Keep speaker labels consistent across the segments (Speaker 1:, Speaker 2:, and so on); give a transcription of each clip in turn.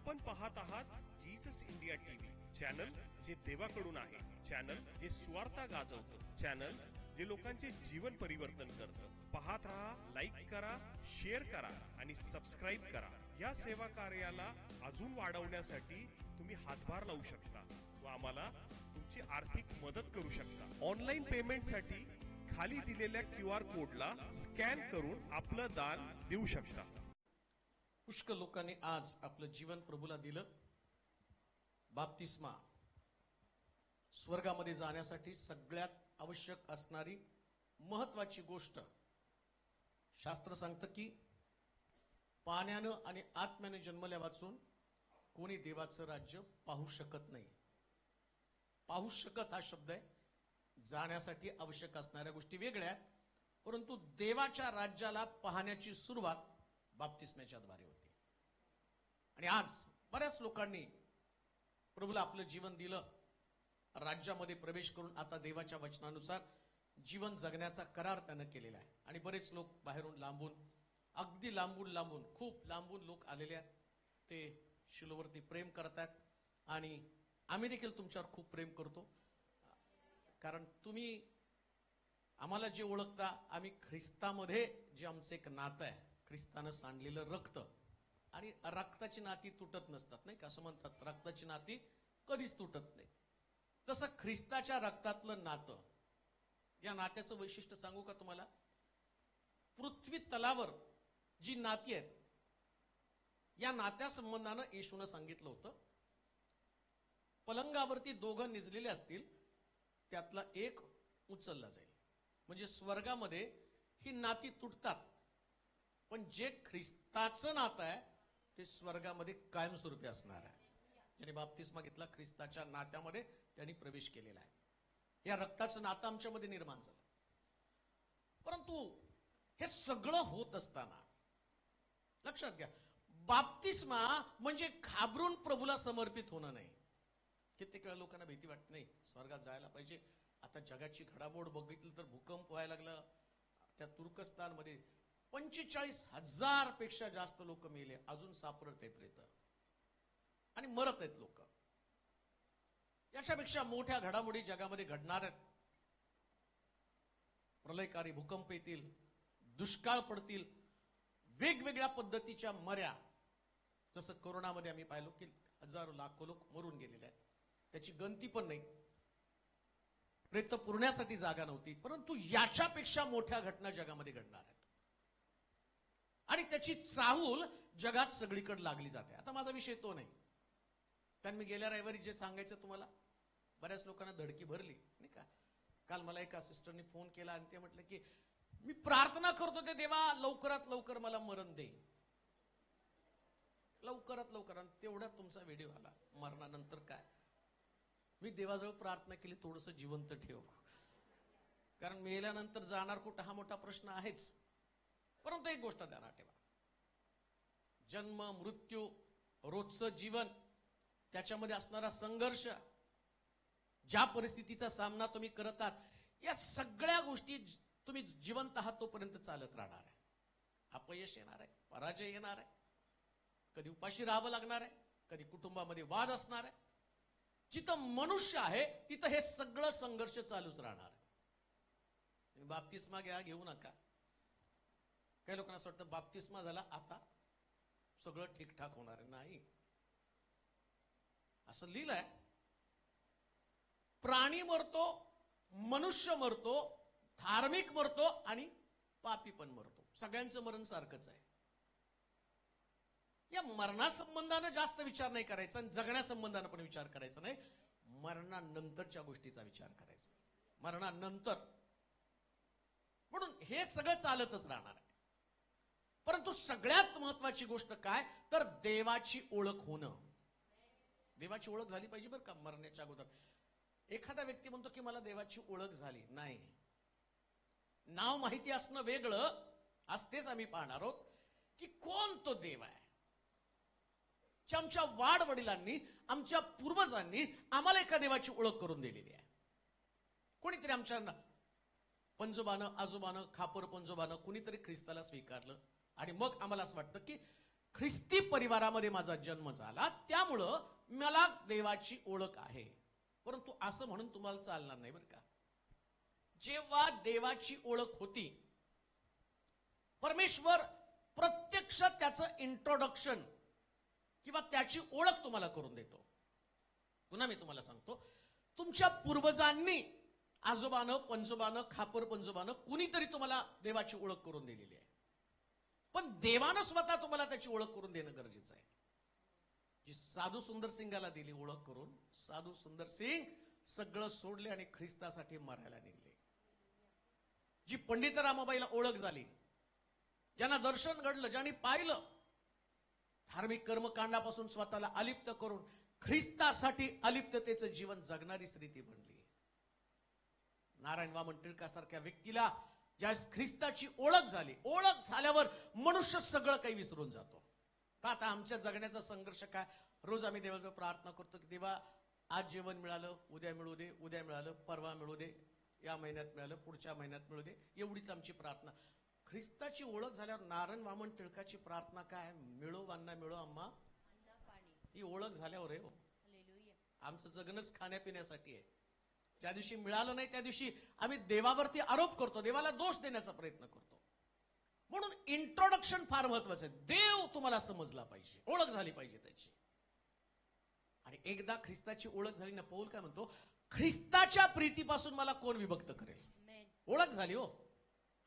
Speaker 1: आपण पाहत आहात जीसस इंडिया टीव्ही चॅनल, जे देवाकडून आहे, चॅनल जे स्वार्थ गाजवतं, चॅनल जे लोकांचे जीवन परिवर्तन करतं. पाहत राहा, लाईक करा, शेअर करा आणि सबस्क्राईब करा. या सेवा कार्याला अजून वाढवण्यासाठी तुम्ही हातभार लावू शकता व आम्हाला तुमची आर्थिक मदत करू शकता. ऑनलाईन पेमेंटसाठी खाली दिलेल्या QR कोडला स्कॅन करून आपलं दान देऊ शकता.
Speaker 2: पुष्कळ लोकांनी आज आपलं जीवन प्रभूला दिलं. बाप्तिस्मा स्वर्गामध्ये जाण्यासाठी सगळ्यात आवश्यक असणारी महत्वाची गोष्ट. शास्त्र सांगतं की पाण्यानं आणि आत्म्याने जन्मल्या वाचून कोणी देवाचं राज्य पाहू शकत नाही. पाहू शकत हा शब्द आहे. जाण्यासाठी आवश्यक असणाऱ्या गोष्टी वेगळ्या आहेत, परंतु देवाच्या राज्याला पाहण्याची सुरुवात बाप्तिस्म्याच्या द्वारे होते. आणि आज बऱ्याच लोकांनी प्रभूला आपलं जीवन दिलं, राज्यामध्ये प्रवेश करून आता देवाच्या वचनानुसार जीवन जगण्याचा करार त्यानं केलेला आहे. आणि बरेच लोक बाहेरून लांबून, अगदी लांबून खूप लांबून लोक आलेले आहेत. ते शिलोवरती प्रेम करतात आणि आम्ही देखील तुमच्यावर खूप प्रेम करतो. कारण तुम्ही आम्हाला जे ओळखता, आम्ही ख्रिस्तामध्ये जे आमचं एक नातं आहे, ख्रिस्तानं सांडलेलं रक्त, आणि रक्ताची नाती तुटत नसतात, नाही का? असं म्हणतात, रक्ताची नाती कधीच तुटत नाही. तसं ख्रिस्ताच्या रक्तातलं नातं, या नात्याचं वैशिष्ट्य सांगू का तुम्हाला? पृथ्वी तलावर जी नाती आहेत, या नात्या संबंधानं येशूनं सांगितलं होतं, पलंगावरती दोघं निजलेले असतील, त्यातला एक उचलला जाईल. म्हणजे स्वर्गामध्ये ही नाती तुटतात, पण जे ख्रिस्ताचं नातं आहे ते स्वर्गामध्ये कायमस्वरूपी असणार आहे. ज्याने बाप्तिस्मा घेतला, ख्रिस्ताच्या नात्यामध्ये त्यांनी प्रवेश केलेला आहे. या रक्ताचं नातं आमच्यामध्ये निर्माण झालं. परंतु हे सगळं होत असताना लक्षात घ्या, बाप्तिस्मा म्हणजे घाबरून प्रभूला समर्पित होणं नाही. कित्येक वेळा लोकांना भीती वाटत, नाही स्वर्गात जायला पाहिजे. आता जगाची घडामोड बघितली तर भूकंप व्हायला लागला. त्या तुर्कस्तानमध्ये 45,000 पेक्षा जास्त लोक मेले, अजून सापडत आहेत प्रेत आणि मरत आहेत लोक. याच्यापेक्षा मोठ्या घडामोडी जगामध्ये घडणार आहेत. प्रलयकारी भूकंप येतील, दुष्काळ पडतील, वेगवेगळ्या पद्धतीच्या मर्या. जसं कोरोनामध्ये आम्ही पाहिलो की हजारो लाखो लोक मरून गेलेले आहेत, त्याची गणती पण नाही. प्रेत पुरण्यासाठी जागा नव्हती. परंतु याच्यापेक्षा मोठ्या घटना जगामध्ये घडणार आहेत आणि त्याची चाहूल जगात सगळीकडे लागली जाते. आता माझा विषय तो नाही. कारण मी गेल्या रविवारी जे सांगायचं तुम्हाला, बऱ्याच लोकांना धडकी भरली, नाही का? काल मला एका सिस्टरने फोन केला आणि ते म्हटलं की मी प्रार्थना करतो ते देवा लवकरात लवकर मला मरण दे, लवकरात लवकर. आणि तेवढ्यात तुमचा व्हिडिओ आला मरणानंतर काय. मी देवाजवळ प्रार्थना केली, थोडंसं जिवंत ठेव, कारण मेल्यानंतर जाणार कुठं हा मोठा प्रश्न आहेच. परंतु एक गोष्ट ध्यानात ठेवा, जन्म मृत्यू, रोजचं जीवन, त्याच्यामध्ये असणारा संघर्ष, ज्या परिस्थितीचा सामना तुम्ही करत आहात, या सगळ्या गोष्टी तुम्ही जिवंत आहात तोपर्यंत चालत राहणार आहे. अपयश येणार आहे, पराजय येणार आहे, कधी उपाशी राहावं लागणार आहे, कधी कुटुंबामध्ये वाद असणार आहे. जिथं मनुष्य आहे तिथं हे सगळं संघर्ष चालूच राहणार आहे. बाप्तिस्मा घेऊ नका. काही लोकांना असं वाटतं बाप्तिस्मा झाला आता सगळं ठीकठाक होणार आहे. नाही, असं लिहिलंय, प्राणी मरतो, मनुष्य मरतो, धार्मिक मरतो आणि पापी पण मरतो. सगळ्यांचं मरण सारखंच आहे. या मरणासंबंधानं जास्त विचार नाही करायचा आणि जगण्यासंबंधानं पण विचार करायचा नाही. मरणानंतरच्या गोष्टीचा विचार करायचा, मरणानंतर. म्हणून हे सगळं चालतच राहणार आहे. परंतु सगळ्यात महत्वाची गोष्ट काय, तर देवाची ओळख होणं. देवाची ओळख झाली पाहिजे बरं का मरण्याच्या अगोदर. एखादा व्यक्ती म्हणतो की मला देवाची ओळख झाली नाही. नाव माहिती असणं वेगळं असतेच. आम्ही पाहणार आहोत की कोण तो देव आहे. आमच्या वाडवडिलांनी, आमच्या पूर्वजांनी आम्हाला एका देवाची ओळख करून दिलेली आहे. कोणीतरी आमच्या पंजोबानं, आजोबानं, खापर पंजोबानं कुणीतरी ख्रिस्ताला स्वीकारलं आणि मग आम्हाला असं वाटतं की ख्रिस्ती परिवारामध्ये माझा जन्म झाला, त्यामुळं मला देवाची ओळख आहे. परंतु असं म्हणून तुम्हाला चालणार नाही बरं का. जेव्हा देवाची ओळख होती, परमेश्वर प्रत्यक्ष त्याचं इंट्रोडक्शन किंवा त्याची ओळख तुम्हाला करून देतो. पुन्हा मी तुम्हाला सांगतो, तुमच्या पूर्वजांनी, आजोबानं, पंजोबानं, खापर पंजोबानं कुणीतरी तुम्हाला देवाची ओळख करून दिलेली आहे. पण देवानं स्वतः तुम्हाला त्याची ओळख करून देणं गरजेचं आहे. जी साधू सुंदर सिंगाला दिली ओळख करून, साधू सुंदर सिंग सगळं सोडले आणि ख्रिस्तासाठी मरायला निघले. जी पंडित रामाबाईला ओळख झाली, ज्यांना दर्शन घडलं, ज्यांनी पाहिलं, धार्मिक कर्मकांडापासून स्वतःला अलिप्त करून ख्रिस्तासाठी अलिप्ततेचं जीवन जगणारी स्त्री ती बनली. नारायण वामन टिळकासारख्या व्यक्तीला ज्या ख्रिस्ताची ओळख झाली, ओळख झाल्यावर मनुष्य सगळं काही विसरून जातो. का आता आमच्या जगण्याचा संघर्ष काय? रोज आम्ही देवाजवळ प्रार्थना करतो की देवा आज जेवण मिळालं, उद्या मिळू दे, उद्या मिळालं, परवा मिळू दे, या महिन्यात मिळालं, पुढच्या महिन्यात मिळू दे. एवढीच आमची प्रार्थना. ख्रिस्ताची ओळख झाल्यावर नारायण वामन टिळकाची प्रार्थना काय? मिळो वान्ना मिळो आम्हा ही ओळख झाल्यावर आहे. हो, आमचं जगणंच खाण्यापिण्यासाठी आहे. ज्या दिवशी मिळालं नाही त्या दिवशी आम्ही देवावरती आरोप करतो, देवाला दोष देण्याचा प्रयत्न करतो. म्हणून इंट्रोडक्शन फार महत्वाचं आहे. देव तुम्हाला समजला पाहिजे, ओळख झाली पाहिजे त्याची. आणि एकदा ख्रिस्ताची ओळख झाली ना, पौल काय म्हणतो, ख्रिस्ताच्या प्रीतीपासून मला कोण विभक्त करेल? ओळख झाली हो.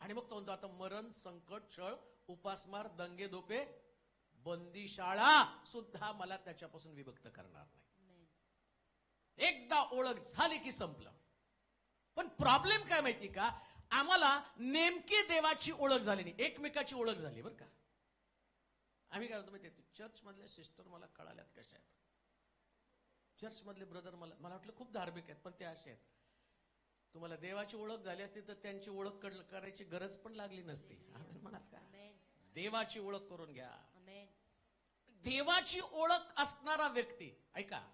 Speaker 2: आणि मग तो म्हणतो आता मरण, संकट, छळ, उपासमार, दंगे दोपे, बंदीशाळा सुद्धा मला त्याच्यापासून विभक्त करणार नाही. एकदा ओळख झाली की संपलं. पण प्रॉब्लेम काय माहिती का, आम्हाला नेमकी देवाची ओळख झाली नाही, एकमेकाची ओळख झाली बरं का. आम्ही काय होतो माहिती, चर्च मधले सिस्टर मला कळाल्यात कशा आहेत, चर्च मधले ब्रदर मला वाटलं खूप धार्मिक आहेत, पण ते असे आहेत. तुम्हाला देवाची ओळख झाली असती तर त्यांची ओळख करायची गरज पण लागली नसती. म्हणाल का, देवाची ओळख करून घ्या. देवाची ओळख असणारा व्यक्ती, ऐका,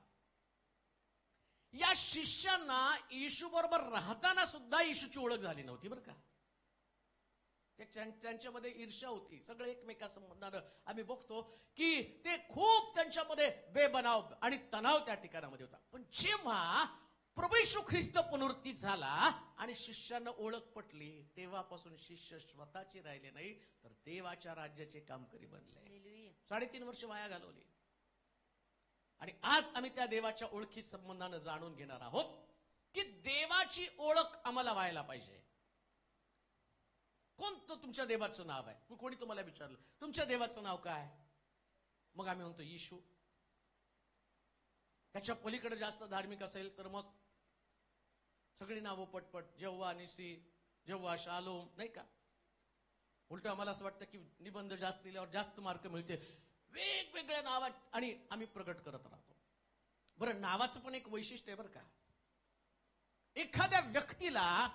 Speaker 2: या शिष्यांना येशू बरोबर राहताना सुद्धा येशूची ओळख झाली नव्हती बरं का. त्यांच्यामध्ये ईर्ष्या होती, सगळे एकमेकांसंबंधानं आम्ही बघतो की ते खूप त्यांच्यामध्ये बेबनाव आणि तणाव त्या ठिकाणामध्ये होता. पण जेव्हा प्रभू येशू ख्रिस्त पुनरुत्थित झाला आणि शिष्यांना ओळख पटली, तेव्हापासून शिष्य स्वतःचे राहिले नाही तर देवाच्या राज्याचे कामकरी बनले. 3.5 वर्ष वाया घालवली. आणि आज आम्ही त्या देवाच्या ओळखी संबंधानं जाणून घेणार आहोत की देवाची ओळख आम्हाला व्हायला पाहिजे. कोणतं तुमच्या देवाचं नाव आहे? कोणी तुम्हाला विचारलं तुमच्या देवाचं नाव काय? मग आम्ही म्हणतो येशू. त्याच्या पलीकडे जास्त धार्मिक असेल तर मग सगळी नावं पटपट, जेव्हा निसी, जेव्हा शालोम, नाही का. उलट आम्हाला असं वाटतं की निबंध जास्त दिल्यावर जास्त मार्क मिळते, वेगवेगळ्या नावात आणि आम्ही प्रगट करत राहतो. बरं, नावाचं पण एक वैशिष्ट्य आहे बरं का. एखाद्या व्यक्तीला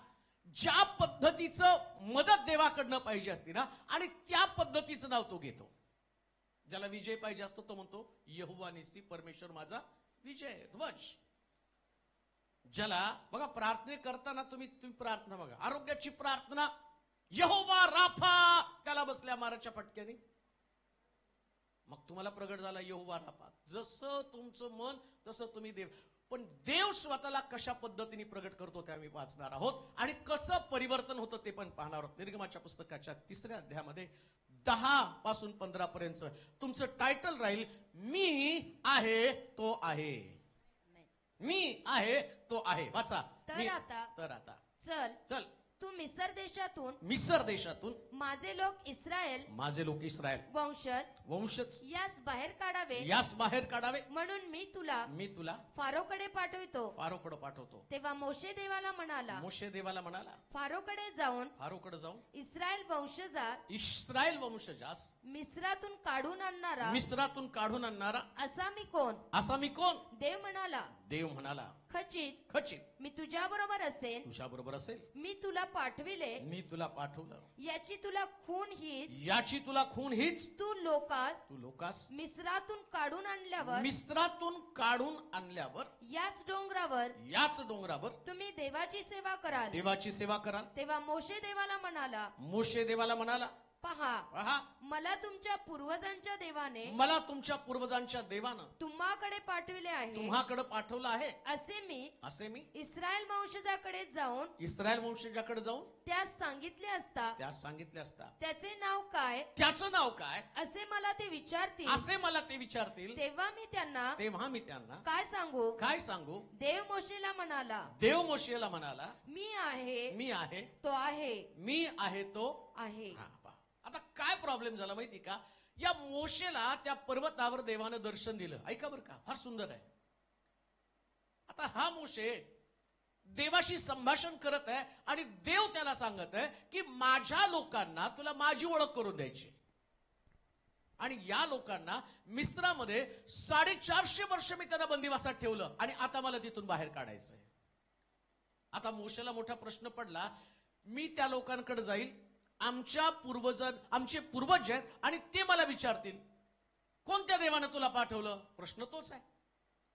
Speaker 2: ज्या पद्धतीचं मदत देवाकडनं पाहिजे असते ना, आणि त्या पद्धतीचं नाव तो घेतो. ज्याला विजय पाहिजे असतो तो म्हणतो यहोवा निसी, परमेश्वर माझा विजय, ध्वज. ज्याला बघा प्रार्थना करताना तुम्ही प्रार्थना बघा, आरोग्याची प्रार्थना, यहोवा राफा, त्याला बसल्या माराच्या फटक्याने. मग तुम्हाला प्रगट झाला यहोवा राफा. जसं तुमचं मन तसं तुम्ही देव. पण देव स्वतःला कशा पद्धतीने प्रगट करतो ते आम्ही वाचणार आहोत आणि कसं परिवर्तन होतं ते पण पाहणार आहोत. निर्गमाच्या पुस्तकाच्या 3ऱ्या अध्यायामध्ये 10 पासून 15 पर्यंत तुमचं टायटल राहील, मी आहे तो आहे. मी आहे तो आहे. वाचा. तर आता चल
Speaker 3: तू मिसर देशातून
Speaker 2: माझे लोक इस्रायल वंशज
Speaker 3: यास बाहेर काढावे
Speaker 2: म्हणून
Speaker 3: मी तुला फारोकडे
Speaker 2: पाठवतो.
Speaker 3: तेव्हा मोशे देवाला म्हणाला फारोकडे जाऊन इस्रायल वंशजास मिस्रातून काढून आणणारा असा मी कोण? देव म्हणाला खचित मी तुझ्या बरोबर असेल. मी तुला पाठवलं. याची तुला खून हीच तू लोकास मिस्रातून काढून आणल्यावर याच डोंगरावर तुम्ही देवाची सेवा कराल.
Speaker 2: तेव्हा मोशे देवाला म्हणाला
Speaker 3: पहा मला तुमच्या पूर्वजांच्या देवाने तुम्हाकडे पाठविले आहे,
Speaker 2: तुम्हाकडे पाठवलं आहे.
Speaker 3: असे मी इस्रायल वंशजाकडे जाऊन त्यास सांगितले असता त्याचे नाव काय,
Speaker 2: त्याचं नाव काय
Speaker 3: असे मला ते विचारतील, तेव्हा मी त्यांना काय सांगू. देव मोशेला म्हणाला, मी आहे तो आहे.
Speaker 2: आता काय प्रॉब्लेम झाला माहिती का, या मोशेला त्या पर्वतावर देवानं दर्शन दिलं. ऐका बरं का, फार सुंदर आहे. आता हा मोशे देवाशी संभाषण करत आहे आणि देव त्याला सांगत आहे की माझ्या लोकांना तुला माझी ओळख करून द्यायची, आणि या लोकांना मिस्रामध्ये 450 वर्ष मी त्यांना बंदिवासात ठेवलं आणि आता मला तिथून बाहेर काढायचंय. आता मोशेला मोठा प्रश्न पडला, मी त्या लोकांकडे जाईल, आमचे पूर्वज आहेत आणि ते मला विचारतील कोणत्या देवाने तुला पाठवलं. प्रश्न तोच आहे,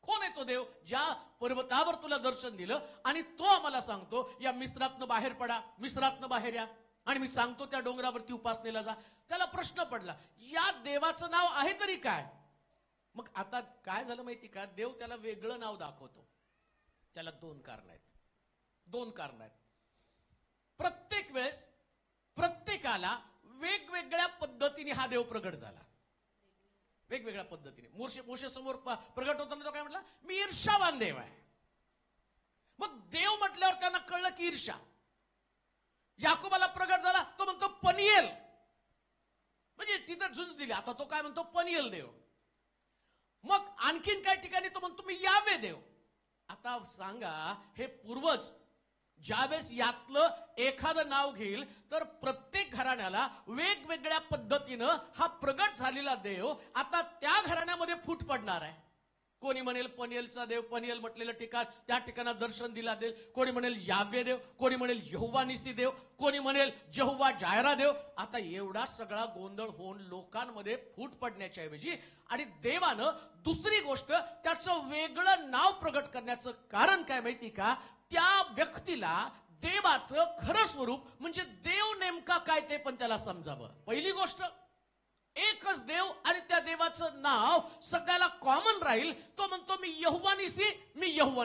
Speaker 2: कोण आहे तो देव ज्या पर्वतावर तुला दर्शन दिलं आणि तो आम्हाला सांगतो या मिस्रातनं बाहेर पडा, मिस्रातनं बाहेर या, आणि मी सांगतो त्या डोंगरावरती उपासनेला जा. त्याला प्रश्न पडला, या देवाचं नाव आहे तरी काय. मग आता काय झालं माहिती का, देव त्याला वेगळं नाव दाखवतो. त्याला दोन कारण आहेत. प्रत्येक वेळेस प्रत्येकाला वेगवेगळ्या पद्धतीने हा देव प्रगट झाला, वेगवेगळ्या पद्धतीने. मोशे समोर प्रगट होताना तो काय म्हटला, मी ईर्ष्यावान देव आहे. मग देव म्हटल्यावर त्यांना कळलं की ईर्ष्या. याकोबाला प्रगट झाला, तो म्हणतो पनिएल, म्हणजे तिथं झुंज दिली. आता तो काय म्हणतो, पनिएल देव. मग आणखीन काही ठिकाणी तो म्हणतो मी यावे देव. आता सांगा, हे पूर्वज ज्यावेळेस यातलं एखादं नाव घेईल तर प्रत्येक घराण्याला वेगवेगळ्या पद्धतीनं हा प्रगट झालेला देव आता त्या घराण्यामध्ये फूट पडणार आहे. कोणी म्हणेल पनिएलचा देव, पनिएल म्हटलेलं ठिकाण, त्या ठिकाणात दर्शन दिला देव. कोणी म्हणेल यावे देव, कोणी म्हणेल यहोवा निसी देव, कोणी म्हणेल जेहोवा जायरा देव. आता एवढा सगळा गोंधळ होऊन लोकांमध्ये फूट पडण्याच्या ऐवजी आणि देवानं दुसरी गोष्ट त्याचं वेगळं नाव प्रगट करण्याचं कारण काय माहिती का, त्या व्यक्तीला देवाचं खरं स्वरूप म्हणजे देव नेमका काय ते पण त्याला समजावं. पहिली गोष्ट, एकच देव आणि त्या देवाचं नाव सगळ्याला कॉमन राहील. तो म्हणतो मी यहोवा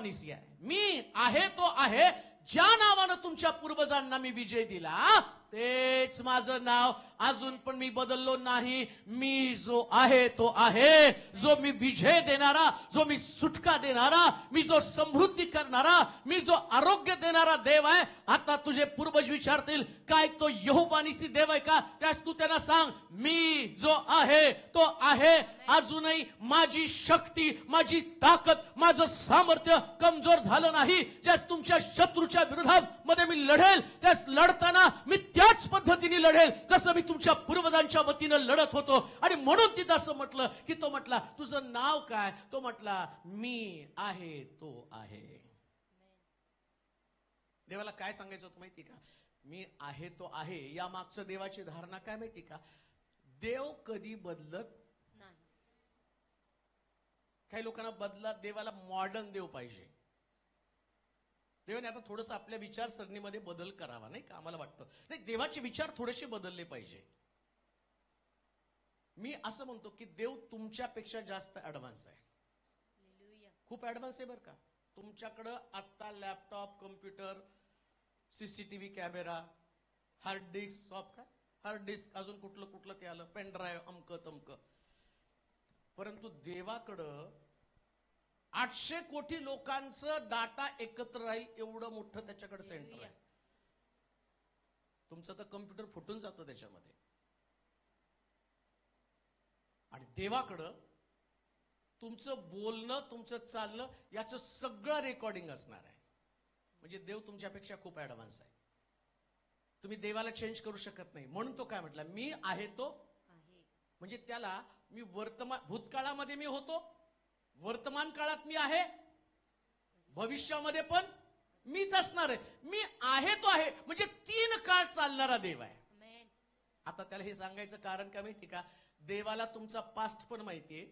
Speaker 2: निसी आहे. मी आहे तो आहे, ज्या नावानं तुमच्या पूर्वजांना मी विजय दिला तेच माझं नाव, अजून पण मी बदललो नाही. मी जो आहे तो आहे, जो मी विजय देणारा, जो मी सुटका देणारा, मी जो समृद्धी करणारा, मी जो आरोग्य देणारा देव आहे. आता तुझे पूर्वज विचारतील काय तो यहोवा निसी देव आहे का, त्यास तू त्यांना सांग मी जो आहे तो आहे. अजूनही माझी शक्ती, माझी ताकद, माझं सामर्थ्य कमजोर झालं नाही. ज्यास तुमच्या शत्रूच्या विरोधात मध्ये मी लढेल, त्यास लढताना मी त्याच पद्धतीने लढेल जसं मी तुमच्या पूर्वजांच्या वतीनं लढत होतो. आणि म्हणून तिथं असं म्हटलं की तो म्हटला तुझं नाव काय, तो म्हटला मी आहे तो आहे. देवाला काय सांगायचं होतं माहिती का, मी आहे तो आहे. या मागचं देवाची धारणा काय माहिती का, देव कधी बदलत नाही. काही लोकांना देवाला मॉडर्न देव पाहिजे. देवाने आता थोडंसं आपल्या विचारसरणीमध्ये बदल करावा, नाही का, आम्हाला वाटतं. नाही, देवाचे विचार थोडेसे बदलले पाहिजे. मी असं म्हणतो की देव तुमच्यापेक्षा जास्त ऍडव्हान्स आहे, खूप ऍडव्हान्स आहे बरं का. तुमच्याकडं आता laptop, computer, CCTV camera, hard disk, अजून कुठलं ते आलं, पेन ड्राईव्ह, अमक तमक. परंतु देवाकडं 800 कोटी लोकांचं डाटा एकत्र राहील एवढं मोठं त्याच्याकडे सेंटर आहे. तुमचं तर कम्प्युटर फुटून जातो त्याच्यामध्ये. आणि देवाकडं तुमचं बोलणं, तुमचं चालणं याचं सगळं रेकॉर्डिंग असणार आहे. म्हणजे देव तुमच्यापेक्षा खूप ऍडव्हान्स आहे. तुम्ही देवाला चेंज करू शकत नाही. म्हणून तो काय म्हटला, मी आहे तो आहे. म्हणजे त्याला मी भूतकाळामध्ये मी होतो, वर्तमान काळात मी आहे, भविष्यामध्ये पण मीच असणार आहे. मी आहे तो आहे म्हणजे 3 काळ चालणारा देव आहे. आता त्याला हे सांगायचं कारण काय माहिती का, देवाला तुमचा पास्ट पण माहितीये,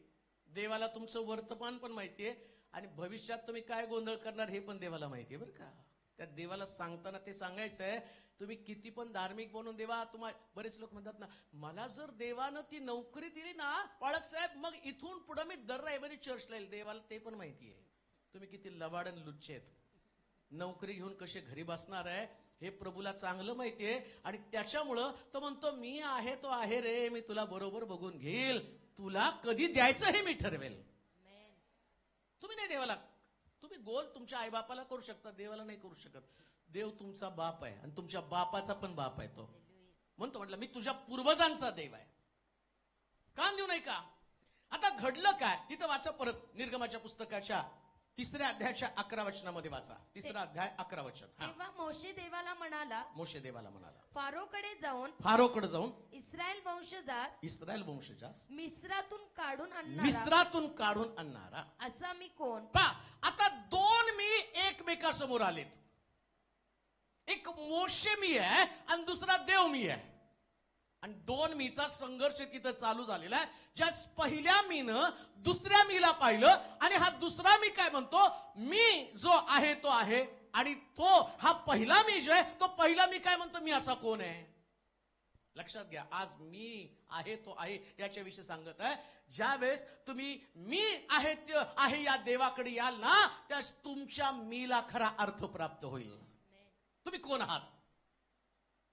Speaker 2: देवाला तुमचं वर्तमान पण माहितीये, आणि भविष्यात तुम्ही काय गोंधळ करणार हे पण देवाला माहितीये बरं का. त्या देवाला सांगताना ते सांगायचंय, तुम्ही किती पण धार्मिक बनून देवा, तुम्हाला बरेच लोक म्हणतात ना, मला जर देवानं ती नोकरी दिली ना पाळक साहेब, मग इथून पुढे मी दर रविवारी चर्चला येईल. देवाला ते पण माहितीये तुम्ही किती लबाडन लुच्चेत, नोकरी घेऊन कसे घरी बसणार आहे हे प्रभूला चांगलं माहितीये. आणि त्याच्यामुळं तो म्हणतो, मी आहे तो आहे रे, मी तुला बरोबर बघून घेईल, तुला कधी द्यायचं हे मी ठरवेल. तुम्ही नाही देवाला, तुम्ही गोल तुमच्या आईबापाला करू शकता, देवाला नाही करू शकत. देव तुमचा बाप आहे आणि तुमच्या बापाचा पण बाप आहे. तो म्हणतो, म्हटलं मी तुझ्या पूर्वजांचा देव आहे, कान देऊ नाही का. आता घडलं काय तिथं वाचा परत, निर्गमाच्या पुस्तकाच्या 3ऱ्या अध्यायाच्या 11 वचनामध्ये वाचा. 3रा अध्याय 11 वचन.
Speaker 3: तेव्हा मोशे देवाला म्हणाला,
Speaker 2: फारोकडे जाऊन
Speaker 3: इस्रायल वंशजास
Speaker 2: मिस्रातून काढून आणणारा
Speaker 3: असा मी कोण.
Speaker 2: आता 2 मी एकमेकासमोर आलेत. एक मोशे मी आहे आणि दुसरा देव मी आहे. आणि 2 मीचा संघर्ष तिथं चालू झालेला आहे. ज्या पहिल्या मीनं दुसऱ्या मीला पाहिलं आणि हा दुसरा मी काय म्हणतो, मी जो आहे तो आहे. आणि तो हा पहिला मी जो आहे तो पहिला मी काय म्हणतो, मी असा कोण आहे. लक्षात घ्या, आज मी आहे तो आहे याच्याविषयी सांगत आहे. ज्या वेळेस तुम्ही मी आहे ते आहे या देवाकडे याल ना, त्यास तुमच्या मीला खरा अर्थ प्राप्त होईल. तुम्ही कोण आहात.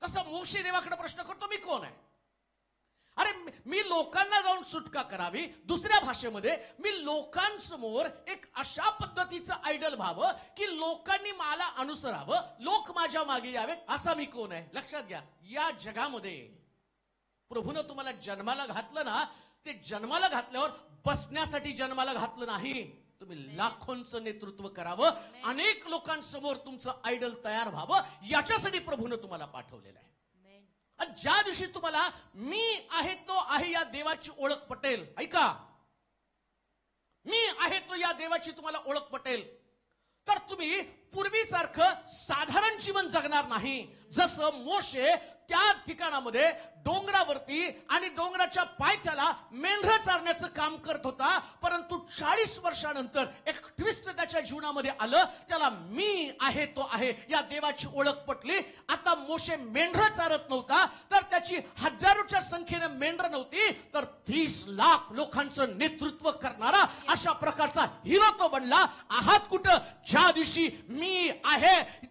Speaker 2: तसं मोशे देवाकडे प्रश्न करतो, मी कोण आहे. अरे मी लोकांना जाऊन सुटका करावी, दुसऱ्या भाषेमध्ये मी लोकांसमोर एक अशा पद्धतीचं आयडल व्हावं की लोकांनी मला अनुसरावं, लोक माझ्या मागे यावेत, असा मी कोण आहे. लक्षात घ्या, या जगामध्ये प्रभूनं तुम्हाला जन्माला घातलं ना, ते जन्माला घातल्यावर बसण्यासाठी जन्माला घातलं नाही. तुम्ही लाखोंचं नेतृत्व करावं, अनेक लोकांसमोर तुमचं आयडल तयार व्हावं, याच्यासाठी प्रभूनं तुम्हाला पाठवलेलं आहे. आणि ज्या दिवशी तुम्हाला मी आहे तो आहे या देवाची ओळख पटेल, ऐका, मी आहे तो या देवाची तुम्हाला ओळख पटेल, तर तुम्ही पूर्वीसारखं साधारण जीवन जगणार नाही. जसं मोशे त्या ठिकाणामध्ये डोंगरावरती आणि डोंगराच्या पायथ्याला मेंढरं चारण्याचं काम करत होता, परंतु 40 वर्षानंतर एक ट्विस्ट त्याच्या जीवनामध्ये आलं. त्याला मी आहे तो आहे या देवाची ओळख पटली. आता मोशे मेंढरं चारत नव्हता, तर त्याची हजारोच्या संख्येने मेंढरं नव्हती, तर 30 लाख लोकांचं नेतृत्व करणारा अशा प्रकारचा हिरो तो बनला. आहात कुठं. ज्या दिवशी मी आहे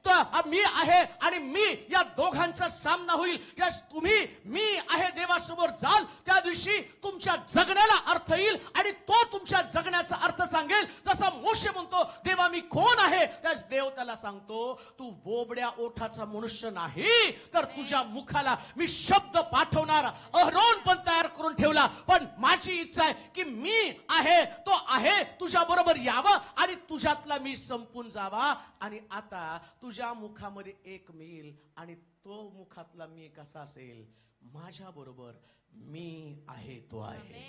Speaker 2: मी आहे आणि मी या दोघांचा सामना होईल, त्यास तुम्ही मी आहे देवासमोर जाल, त्या दिवशी तुमच्या जगण्याला अर्थ येईल आणि तो तुमच्या जगण्याचा अर्थ सांगेल. जसा मोशे म्हणतो, देवा मी कोण आहे, त्यास देव त्याला सांगतो, तू बोबड्या ओठाचा मनुष्य नाही, तर तुझ्या मुखाला मी शब्द पाठवणार. अहरोन पण तयार करून ठेवला, पण माझी इच्छा आहे की मी आहे तो आहे तुझ्या बरोबर यावं आणि तुझ्यातला मी संपून जावा. आणि आता तुझ्या मुखामध्ये एक मिल आणि तो मुखातला मी कसा असेल, माझ्या बरोबर मी आहे तो आहे.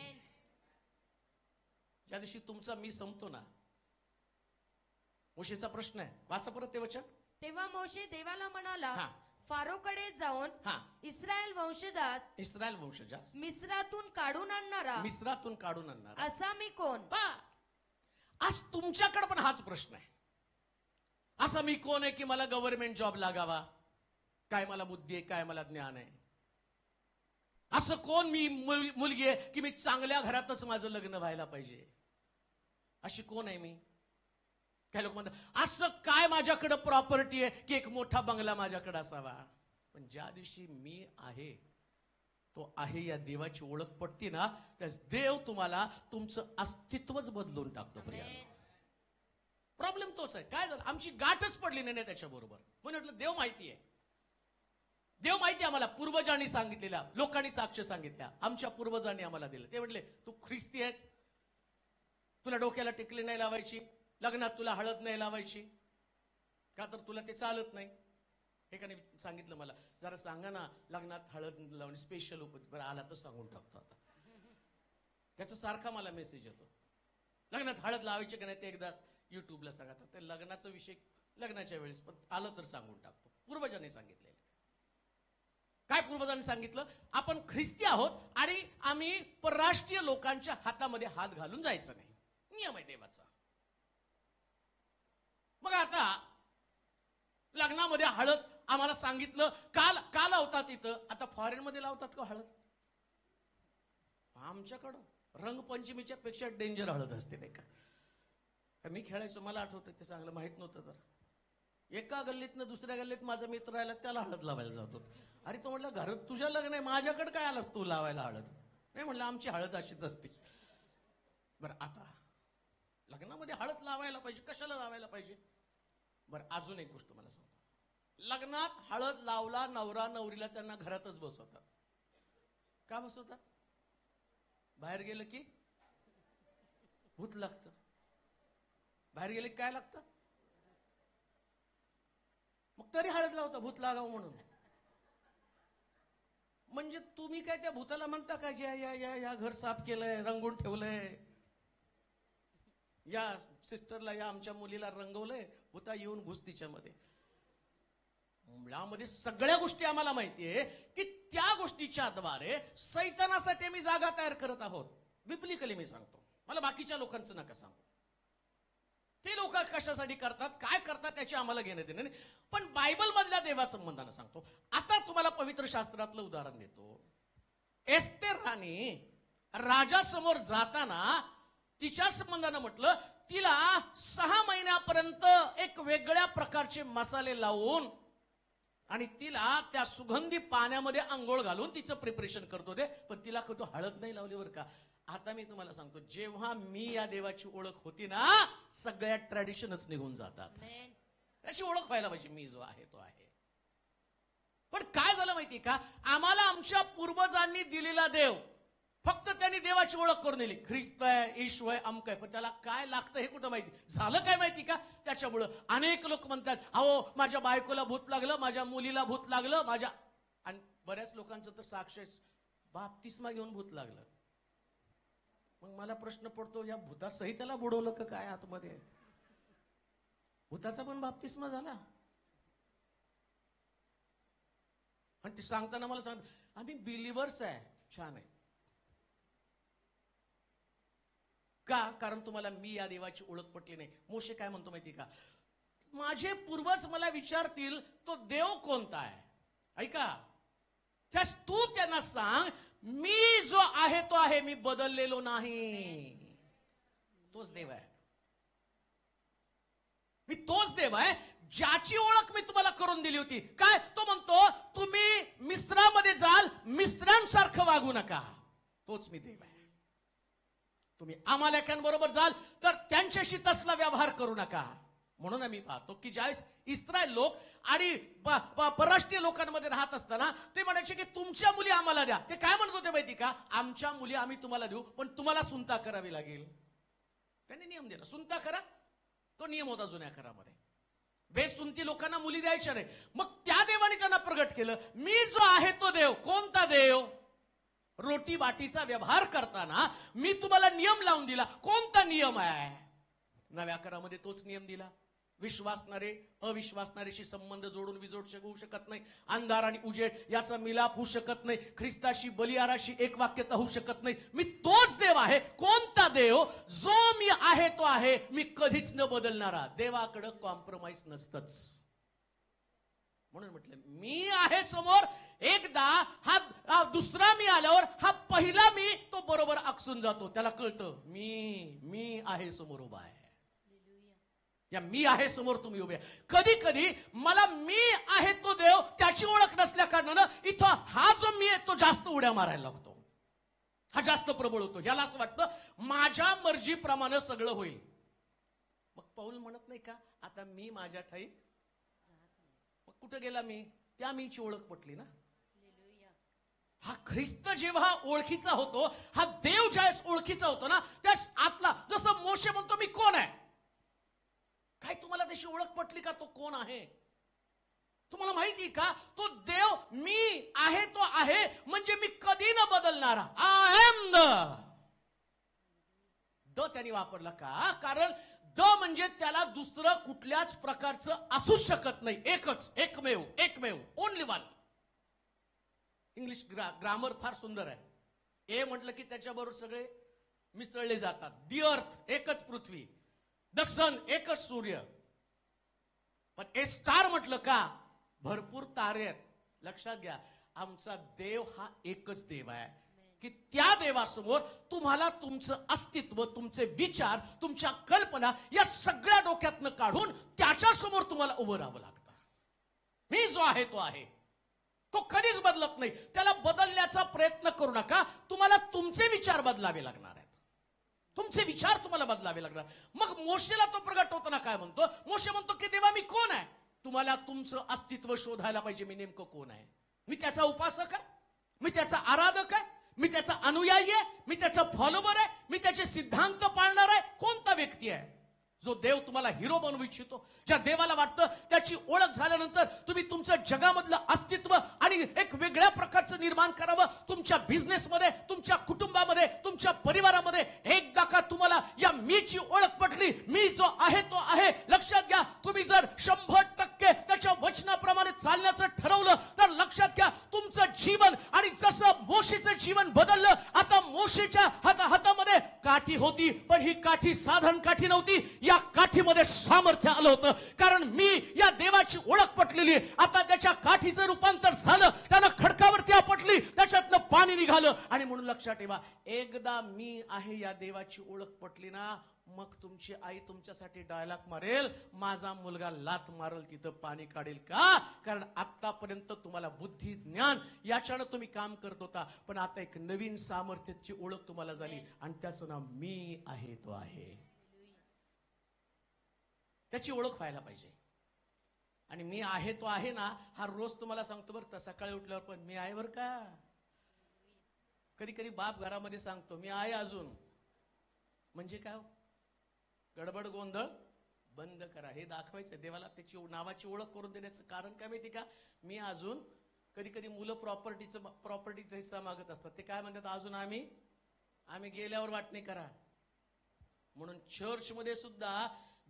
Speaker 2: ज्या दिवशी तुमचा मी संपतो ना, मोशेचा प्रश्न आहे, वाचा परत ते वचन.
Speaker 3: तेव्हा मोशे देवाला म्हणाला, फारोकडे जाऊन इस्रायल वंशजास मिस्रातून काढून आणणारा असा मी कोण.
Speaker 2: आज तुमच्याकडे पण हाच प्रश्न आहे. असा मी कोण आहे की मला गव्हर्नमेंट जॉब लागावा, काय मला बुद्धी आहे, काय मला ज्ञान आहे. असं कोण मी मुलगी आहे की मी चांगल्या घरातच माझं लग्न व्हायला पाहिजे. अशी कोण आहे मी. काही लोक म्हणतात असं काय माझ्याकडे प्रॉपर्टी आहे की एक मोठा बंगला माझ्याकडे असावा. पण ज्या दिवशी मी आहे तो आहे या देवाची ओळख पडते ना, त्यास देव तुम्हाला तुमचं अस्तित्वच बदलून टाकतो. प्रिया, प्रॉब्लेम तोच आहे. काय झालं, आमची गाठच पडली नाही त्याच्या बरोबर. म्हणून म्हटलं देव माहिती आहे, देव माहिती आम्हाला. पूर्वजांनी सांगितलेल्या, लोकांनी साक्ष सांगितल्या, आमच्या पूर्वजांनी आम्हाला दिलं. ते म्हटले तू ख्रिस्ती आहेस, तुला डोक्याला टिकली नाही लावायची, लग्नात तुला हळद नाही लावायची, का तर तुला ते चालत नाही. एकाने सांगितलं मला, जरा सांगा ना लग्नात हळद लावणी स्पेशल उपचार. बरं आला तर सांगून टाकतो. आता त्याचा सारखा मला मेसेज येतो, लग्नात हळद लावायची का नाही ते एकदा युट्यूबला सांगा. ते लग्नाचा विषय लग्नाच्या वेळेस पण आलं तर सांगून टाकतो. पूर्वजांनी सांगितलेलं काय. पूर्वजांनी सांगितलं आपण ख्रिस्ती आहोत आणि आम्ही परराष्ट्रीय लोकांच्या हातामध्ये हात घालून जायचं नाही, नियम आहे देवाचा. मग आता लग्नामध्ये हळद आम्हाला सांगितलं का लावतात इथं. आता फॉरेन मध्ये लावतात का हळद? आमच्याकडं रंगपंचमीच्या पेक्षा डेंजर हळद असते नाही का. मी खेळायचो, मला आठवतं ते चांगलं, माहित नव्हतं. तर एका गल्लीतनं दुसऱ्या गल्लीत माझा मित्र राहिला, त्याला हळद लावायला जातो. अरे तो म्हटलं घरात तुझ्या लग्न आहे, माझ्याकडे काय आलास तू लावायला हळद? नाही म्हणलं आमची हळद अशीच असते. बरं आता लग्नामध्ये हळद लावायला पाहिजे, कशाला लावायला पाहिजे? बरं अजून एक गोष्ट मला सांगतो. लग्नात हळद लावला नवरा नवरीला त्यांना घरातच बसवतात. का बसवतात? बाहेर गेलं की भूत लागतं. बाहेर गेले काय लागतं? मग तरी हळद लावता भूत लागावं म्हणून. म्हणजे तुम्ही काय त्या भूताला म्हणता का या या या या घर साफ केलंय, रंगून ठेवलंय, या सिस्टरला या आमच्या मुलीला रंगवलंय, भूता येऊन घुस तिच्यामध्ये. मुळामध्ये सगळ्या गोष्टी आम्हाला माहितीये की त्या गोष्टीच्या द्वारे सैतानासाठी मी जागा तयार करत आहोत. बिब्लिकली मी सांगतो, मला बाकीच्या लोकांचं नका सांगू. ते लोक कशासाठी करतात, काय करतात त्याची आम्हाला घेणं देणं नाही. पण बायबल मधल्या देवासंबंधानं सांगतो. आता तुम्हाला पवित्र शास्त्रातलं उदाहरण देतो. एस्तेर राणी राजासमोर जाताना तिच्या संबंधानं म्हटलं, तिला 6 महिन्यापर्यंत एक वेगळ्या प्रकारचे मसाले लावून आणि तिला त्या सुगंधी पाण्यामध्ये आंघोळ घालून तिचं प्रिपरेशन करत होते. पण तिला कुठं हळद नाही लावली बरं का. आता मी तुम्हाला सांगतो, जेव्हा मी या देवाची ओळख होती ना, सगळ्या ट्रॅडिशनच निघून जातात. त्याची ओळख व्हायला पाहिजे, मी जो आहे तो आहे. पण काय झालं माहिती का, आम्हाला आमच्या पूर्वजांनी दिलेला देव, फक्त त्यांनी देवाची ओळख करून दिली. ख्रिस्त आहे, ईश्वर आहे, अमक आहे, पण त्याला काय लागतं हे कुठं माहिती. झालं काय माहिती का, त्याच्यामुळं अनेक लोक म्हणतात, अहो माझ्या बायकोला भूत लागलं, माझ्या मुलीला भूत लागलं, माझ्या, आणि बऱ्याच लोकांचं तर साक्षात बाप्तिस्मा घेऊन भूत लागलं. मग मला प्रश्न पडतो, या भूतासहित त्याला बुडवलं का काय आतमध्ये? भूताचा पण बाप्तिस्मा झाला. आणि ते सांगताना मला सांगत, आम्ही बिलिव्हर्स आहे. छान आहे. का? कारण तुम्हाला मी या देवाची ओळख पटली नाही. मोशे काय म्हणतो माहिती का, माझे पूर्वज मला विचारतील तो देव कोणता आहे, ऐका, त्यास तू त्यांना सांग, मी जो आहे तो आहे, मी बदललेलो नाही. तोच देव आहे. मी तोच देव आहे ज्याची ओळख मी तुम्हाला करून दिली होती. काय? तो म्हणतो, तुम्ही मिस्रामध्ये जाल, मिस्रांसारखं वागू नका. तोच मी देव आहे. तुम्ही अमालेक्यांबरोबर जाल तर त्यांच्याशी तसला व्यवहार करू नका. म्हणून आम्ही पाहतो की ज्यावेळेस इस्रायल लोक आणि परराष्ट्रीय लोकांमध्ये राहत असताना ते म्हणायचे की तुमच्या मुली आम्हाला द्या. ते काय म्हणत होते माहिती का, आमच्या मुली आम्ही तुम्हाला देऊ, पण तुम्हाला सुनता करावी लागेल. त्यांनी नियम दिला, सुनता करा. तो नियम होता जुन्या करामध्ये. बेसुनती लोकांना मुली द्यायच्या नाही. मग त्या देवाने त्यांना प्रगट केलं, मी जो आहे तो देव. कोणता देव? रोटी वाटीचा व्यवहार करताना मी तुम्हाला नियम लावून दिला. कोणता नियम आहे? नव्या करामध्ये तोच नियम दिला. विश्वासणारे अविश्वासणाऱ्याशी संबंध जोडून विजोड होऊ शकत नाही. अंधार आणि उजेड याचा मिलाप होऊ शकत नाही. ख्रिस्ताशी बलियाराशी एक वाक्यता होऊ शकत नाही. मी तोच देव आहे. कोणता देव? जो मी आहे तो आहे, मी कधीच न बदलणारा. देवाकडे कॉम्प्रोमाइज नसतंच. म्हणून म्हटलं, मी आहे समोर. एकदा हा दुसरा मी आल्यावर हा पहिला मी तो बरोबर आकसून जातो. त्याला कळतं मी आहे समोर उभा आहे. या मी आहे समोर तुम्ही उभे. कधी कधी मला मी आहे तो देव त्याची ओळख नसल्या कारणानं इथं हा जो मी आहे तो जास्त उड्या मारायला लागतो. हा जास्त प्रबळ होतो. याला असं वाटतं माझ्या मर्जीप्रमाणे सगळं होईल. मग पाऊल म्हणत नाही का, आता मी माझ्या ठाई. मग कुठं गेला मी? त्या मीची ओळख पटली ना. हा ख्रिस्त जेव्हा ओळखीचा होतो, हा देव ज्यावेळेस ओळखीचा होतो ना, त्यास आतला, जसं मोशे म्हणतो मी कोण आहे, काय तुम्हाला त्याची ओळख पटली का? तो कोण आहे तुम्हाला माहिती का? तो देव मी आहे तो आहे, म्हणजे मी कधी न बदलणारा. आय एम द त्यांनी वापरला का? कारण द म्हणजे त्याला दुसरं कुठल्याच प्रकारचं असू शकत नाही. एकच, एकमेव, ओनली वन. इंग्लिश ग्रामर फार सुंदर आहे. ए म्हटलं की त्याच्याबरोबर सगळे मिसळले जातात. दी अर्थ, एकच पृथ्वी. द सन, एकच सूर्य. पण ए स्टार म्हटलं का? भरपूर तारे आहेत. लक्षात घ्या, आमचा देव हा एकच देव आहे की त्या देवासमोर तुम्हाला तुमचं अस्तित्व, तुमचे विचार, तुमच्या कल्पना या सगळ्या डोक्यातनं काढून त्याच्यासमोर तुम्हाला उभं राहावं लागतं. मी जो आहे तो आहे, तो कधीच बदलत नाही. त्याला बदलण्याचा प्रयत्न करू नका. तुम्हाला तुमचे विचार बदलावे लागणार आहेत. तुमचे विचार तुम्हाला बदलावे लागणार. मग मोशेला तो प्रगट होताना काय म्हणतो? मोशे म्हणतो की देवा मी कोण आहे? तुम्हाला तुमचं अस्तित्व शोधायला पाहिजे. मी नेमकं कोण आहे? मी त्याचा उपासक आहे? मी त्याचा आराधक आहे? मी त्याचा अनुयायी आहे? मी त्याचा फॉलोवर आहे? मी त्याचे सिद्धांत पाळणार आहे? कोणता व्यक्ती आहे? जो देव तुम्हाला हिरो बनवू इच्छितो, ज्या देवाला वाटतं त्याची ओळख झाल्यानंतर तुम्ही तुमचं जगामधलं अस्तित्व आणि एक वेगळ्या प्रकारचं निर्माण करावं. तुमच्या बिझनेसमध्ये, तुमच्या कुटुंबामध्ये, तुमच्या परिवारामध्ये एकदा का तुम्हाला या मीची ओळख पटली, मी जो आहे तो आहे. लक्षात घ्या, तुम्ही जर 100% त्याच्या वचनाप्रमाणे चालण्याचं ठरवलं तर लक्षात घ्या, तुमचं जीवन आणि जसं मोशेचं जीवन बदललं. आता मोशेच्या हातामध्ये काठी होती, पण ही काठी साधारण काठी नव्हती. या काठीमध्ये सामर्थ्य आलं होतं, कारण मी या देवाची ओळख पटलेली. आता त्याच्या काठीचं रूपांतर झालं. त्यानं खडकावरती आपटली, त्याच्यातनं पाणी निघालं. आणि म्हणून लक्षात ठेवा, एकदा मी आहे या देवाची ओळख पटली ना, मग तुमची आई तुमच्यासाठी डायलॉग मारेल, माझा मुलगा लात मारेल तिथं पाणी काढेल का? कारण आतापर्यंत तुम्हाला बुद्धी, ज्ञान याच्यानं तुम्ही काम करत होता, पण आता एक नवीन सामर्थ्याची ओळख तुम्हाला झाली आणि त्याचं नाव मी आहे तो आहे. त्याची ओळख व्हायला पाहिजे. आणि मी आहे तो आहे ना, हा रोज तुम्हाला सांगतो बरं का, सकाळी उठल्यावर पण मी आहे बरं का. कधी कधी बाप घरामध्ये सांगतो मी आहे अजून. म्हणजे काय? गडबड गोंधळ बंद करा, हे दाखवायचं देवाला. त्याची नावाची ओळख करून देण्याचं कारण काय माहिती का? मी अजून. कधी कधी मुलं प्रॉपर्टीचा हिस्सा मागत असतात. ते काय म्हणतात? अजून आम्ही गेल्यावर वाटणी करा. म्हणून चर्चमध्ये सुद्धा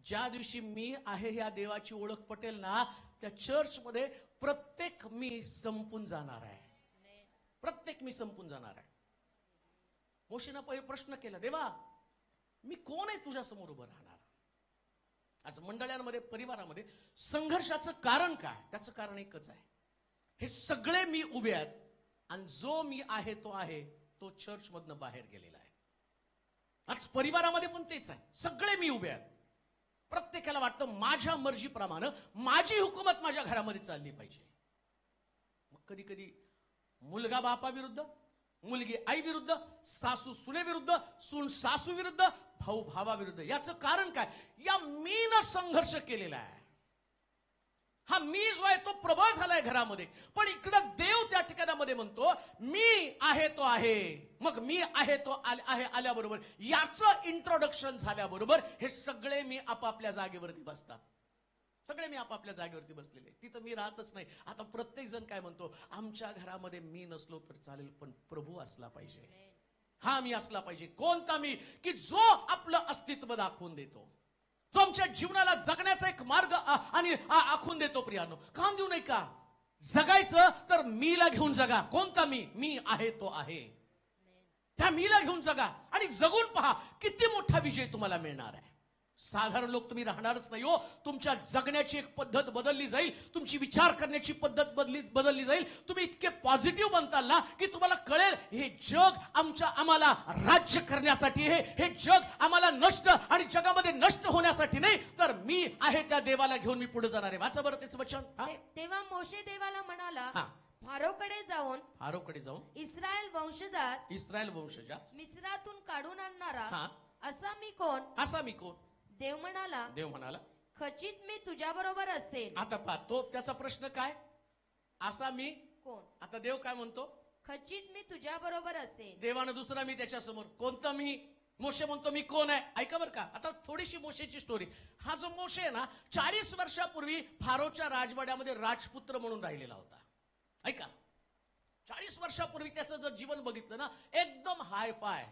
Speaker 2: ज्या दिवशी मी आहे ह्या देवाची ओळख पटेल ना, त्या चर्चमध्ये प्रत्येक मी संपून जाणार आहे. प्रत्येक मी संपून जाणार आहे. मोशेनं पहिले प्रश्न केला, देवा मी कोण आहे तुझ्या समोर उभं राहणार? आज मंडळांमध्ये, परिवारामध्ये संघर्षाचं कारण काय? त्याचं कारण एकच आहे, हे सगळे मी उभे आहेत आणि जो मी आहे तो आहे तो चर्च मधनं बाहेर गेलेला आहे. आज परिवारामध्ये पण तेच आहे, सगळे मी उभे आहेत. प्रत्येकाला वाटतं माझ्या मर्जीप्रमाणे माझी हुकूमत माझ्या घरामध्ये चालली पाहिजे. मग कधी कधी मुलगा बापा विरुद्ध, मुलगी आई विरुद्ध, सासू सुने विरुद्ध, सून सासू विरुद्ध, भाऊ भावा विरुद्ध. याचं कारण काय? या मीनं संघर्ष केलेला आहे. हा मी जो आहे तो प्रबळ झालाय घरामध्ये, पण इकडं देव त्या ठिकाणामध्ये म्हणतो मी आहे तो आहे. मग मी आहे तो आहे आल्याबरोबर, याचं इंट्रोडक्शन झाल्याबरोबर हे सगळे मी आपापल्या जागेवरती बसतात. सगळे मी आपापल्या जागेवरती बसलेले. तिथं मी राहतच नाही. आता प्रत्येक जण काय म्हणतो, आमच्या घरामध्ये मी नसलो तर चालेल, पण प्रभू असला पाहिजे. हा मी असला पाहिजे. कोणता मी? की जो आपलं अस्तित्व दाखवून देतो, जो आमच्या जीवनाला जगण्याचा एक मार्ग आणि आखून देतो. प्रियानो, काम देऊ नाही का? जगायचं तर मीला घेऊन जगा. कोणता मी? मी आहे तो आहे. त्या मीला घेऊन जगा आणि जगून पहा किती मोठा विजय तुम्हाला मिळणार आहे. साधारण लोक तुम्ही राहणारच नाही हो. तुमच्या जगण्याची एक पद्धत बदलली जाईल, तुमची विचार करण्याची पद्धत बदलली जाईल. तुम्ही इतके पॉझिटिव्ह बनताल ना की तुम्हाला कळेल हे जग आम्हाला राज्य करण्यासाठी आहे. हे जग आम्हाला नष्ट आणि जगामध्ये नष्ट होण्यासाठी नाही, तर मी आहे त्या देवाला घेऊन मी पुढे जाणार आहे. वाचा बरं त्याचं वचन.
Speaker 3: तेव्हा मोशे देवाला म्हणाला, फारोकडे जाऊन इस्रायल वंशजास मिस्रातून काढून आणणारा असा मी कोण? देव म्हणाला खचित मी तुझ्या बरोबर असेल.
Speaker 2: आता पहा, तो त्याचा प्रश्न काय? असा मी
Speaker 3: कोण?
Speaker 2: आता देव काय म्हणतो?
Speaker 3: खचित मी तुझ्या बरोबर असेल.
Speaker 2: देवानं दुसरा मी त्याच्या समोर. कोणता मी? मोशे म्हणतो मी कोण आहे? ऐका बरं का, आता थोडीशी मोशेची स्टोरी. हा जो मोशे आहे ना, 40 वर्षापूर्वी फारोच्या राजवाड्यामध्ये राजपुत्र म्हणून राहिलेला होता. ऐका, 40 वर्षापूर्वी त्याचं जर जीवन बघितलं ना, एकदम हाय फाय,